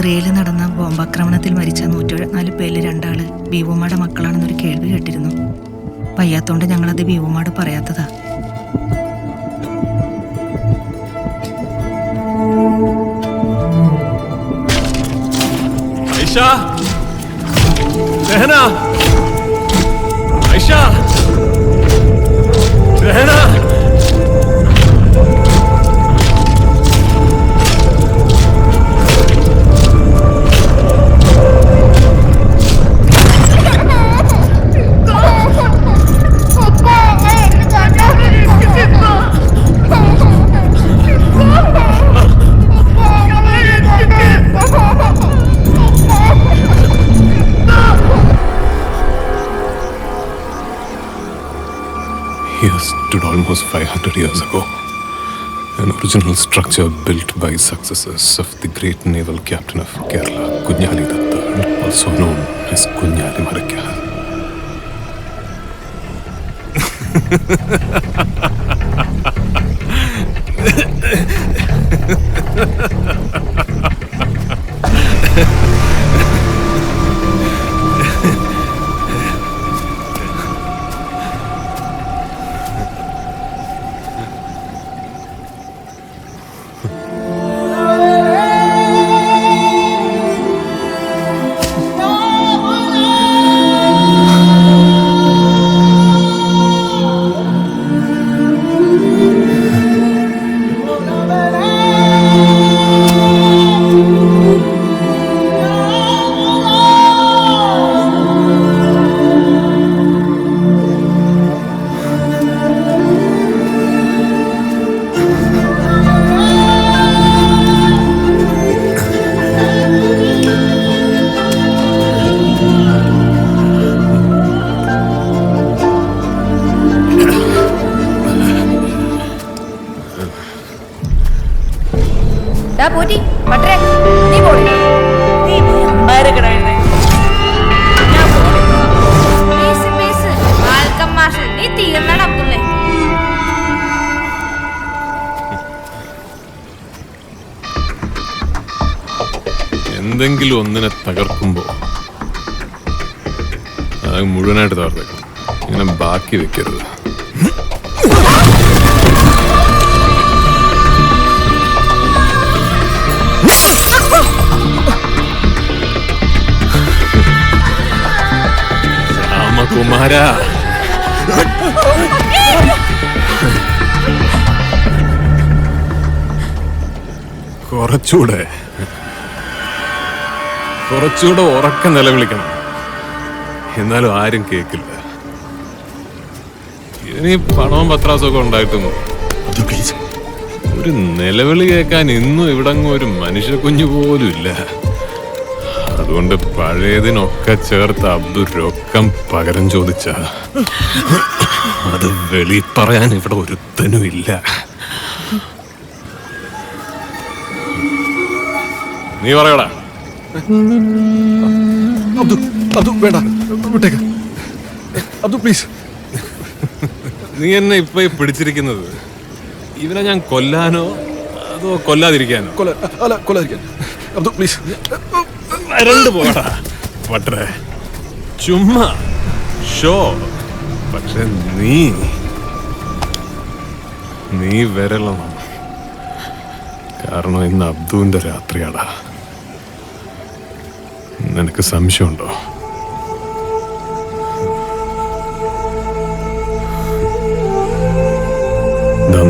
സിറിയയിൽ നടന്ന ബോംബാക്രമണത്തിൽ മരിച്ച 174 പേരിൽ 2 ആള് ബീവുമാടെ മക്കളാണെന്നൊരു കേൾവി കേട്ടിരുന്നു. വയ്യാത്തോണ്ട് ഞങ്ങളത് ബീവുമാട് പറയാത്തതാ. He stood almost 500 years ago. An original structure built by successors of the great naval captain of Kerala, Kunyali III, also known as Kunyali Marakkala. Potti പട്ടേ നീ പോടി നീ അമ്പാരെ കടയിലെ ഞാൻ പോടി പീസ് വാൽക്കം മാഷ് നീ തീർന്നട അബ്ദുള്ളേ. എന്തെങ്കിലും ഒന്നിനെ തകർക്കുമ്പോ അത് മുഴുവനായിട്ട് തകർത്തേക്കും. ഇങ്ങനെ ബാക്കി വെക്കരുത്. കുമാര കുറച്ചുകൂടെ ഉറക്കം നിലവിളിക്കണം. എന്നാലും ആരും കേക്കില്ല. ഇനി പണവും പത്രാസൊക്കെ ഉണ്ടായിട്ടും ഒരു നിലവിളി കേൾക്കാൻ ഇന്നും ഇവിടങ്ങും ഒരു മനുഷ്യ കുഞ്ഞു പോലും ഇല്ല. അതുകൊണ്ട് പഴയതിനൊക്കെ ചേർത്ത് അബ്ദുൾ രൊക്കം പകരം ചോദിച്ച അത് വെളി പറയാൻ ഇവിടെ ഒരുത്തനും ഇല്ല. നീ പറയടാ. നീ എന്നെ ഇപ്പൊ പിടിച്ചിരിക്കുന്നത് ഇവനെ ഞാൻ കൊല്ലാനോ അതോ കൊല്ലാതിരിക്കാനോ? രണ്ട് പോടാ പട്ടേ, ചുമ്മാ ഷോ. പക്ഷെ നീ വരണം. കാരണം ഇന്ന് അബ്ദുവിന്റെ രാത്രിയാടാ. നിനക്ക് സംശയമുണ്ടോ?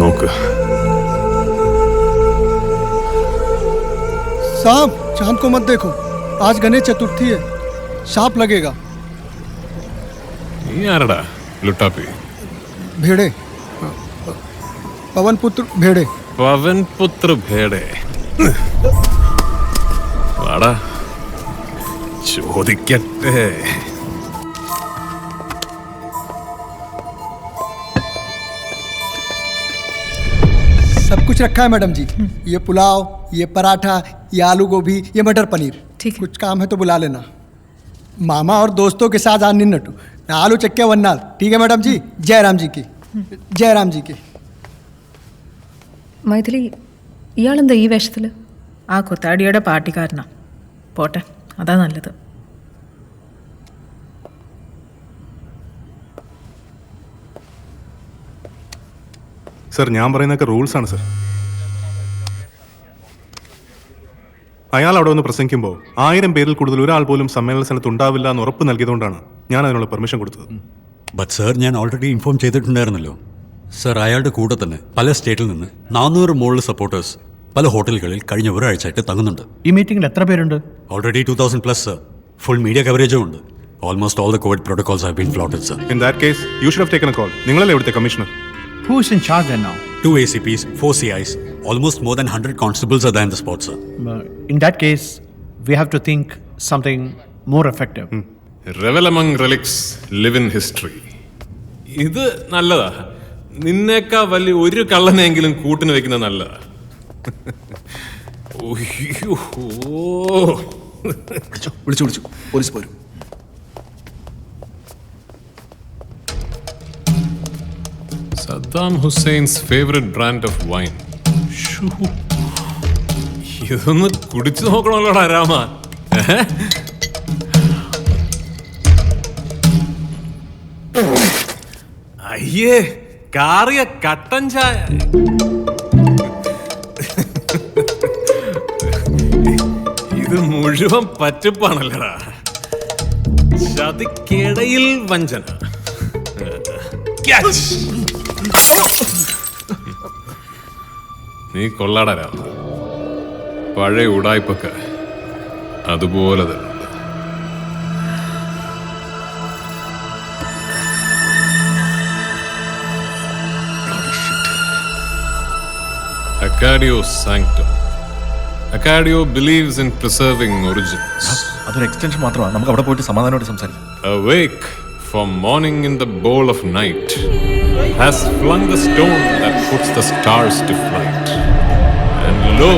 നോക്ക്. साहब चांद को मत देखो, आज गणेश चतुर्थी है, सांप लगेगा. ये आरड़ा लुटापी भेड़े, पवन पुत्र भेड़े. पवन पुत्र भेड़े वाड़ा ചോദിക്കട്ടെ. सब कुछ रखा है मैडम जी. ये पुलाव, ये पराठा, ये आलू गोभी, ये मटर पनीर. ठीक. कुछ काम है तो बुला लेना. मामा और दोस्तों के साथ आने नटू. आलू चक्के वन्नाल. ठीक है मैडम जी. जय राम जी की. जय राम जी की. മൈഥിലി, ഇയാളെന്താ ഈ വേഷത്തില്? ആ കുത്താടിയുടെ പാർട്ടിക്കാരനാ. പോട്ടെ, അതാ നല്ലത്. സർ, ഞാൻ പറയുന്നതൊക്കെ റൂൾസാണ് സർ. അയാൾ അവിടെ വന്ന് പ്രസംഗിക്കുമ്പോൾ 1000 പേരിൽ കൂടുതൽ ഒരാൾ പോലും സമ്മേളന സ്ഥലത്ത് ഉണ്ടാവില്ല എന്ന് ഉറപ്പ് നൽകിയതുകൊണ്ടാണ് ഞാൻ അതിനുള്ള പെർമിഷൻ കൊടുത്തത്. ബട്ട് സർ, ഞാൻ ഓൾറെഡി ഇൻഫോം ചെയ്തിട്ടുണ്ടായിരുന്നല്ലോ സർ. അയാളുടെ കൂടെ തന്നെ പല സ്റ്റേറ്റിൽ നിന്ന് 400 മുകളിൽ സപ്പോർട്ടേഴ്സ് പല ഹോട്ടലുകളിൽ കഴിഞ്ഞ ഒരാഴ്ചയായിട്ട് തങ്ങുന്നുണ്ട്. ഈ മീറ്റിംഗിൽ എത്ര പേരുണ്ട്? Already 2000+ sir. ഫുൾ മീഡിയ കവറേജും ഉണ്ട്. Almost all the Covid protocols have been floated sir. In that case you should have taken A call. നിങ്ങളല്ലേ ഇവിടുത്തെ commissioner? Who is in charge then now? 2 ACPs, 4 CIs, almost more than 100 constables are there in the spot, sir. In that case, we have to think something more effective. Revel among relics, live in history. ഇത് നല്ലതാ. നിന്നേക്കാ വലിയ ഒരു കള്ളനെങ്കിലും കൂട്ടിന് വെക്കുന്ന നല്ലതാ. വിളിച്ചു police പോരും. Saddam Hussein's favorite brand of wine. ഇതൊന്ന് കുടിച്ചു നോക്കണമല്ലോടാ രാമ. അയ്യേ, കാറിയ കട്ടൻ ചായ. ഇത് മുഴുവൻ പറ്റിപ്പാണല്ലടാ. ചതിക്കിടയിൽ വഞ്ചന. നീ കൊള്ളാടാ രാമ. പഴയ ഉടായ്പൊക്കെ അതുപോലെ തന്നെ. Accadio Sanctum. Accadio believes in preserving origins. അതൊരു എക്സ്റ്റൻഷൻ മാത്രമാണ്. നമുക്ക് അവിടെ പോയിട്ട് സമാധാനമായിട്ട് സംസാരിക്കാം. Awake from morning in the bowl of night, has flung the stone that puts the stars to flight. And lo,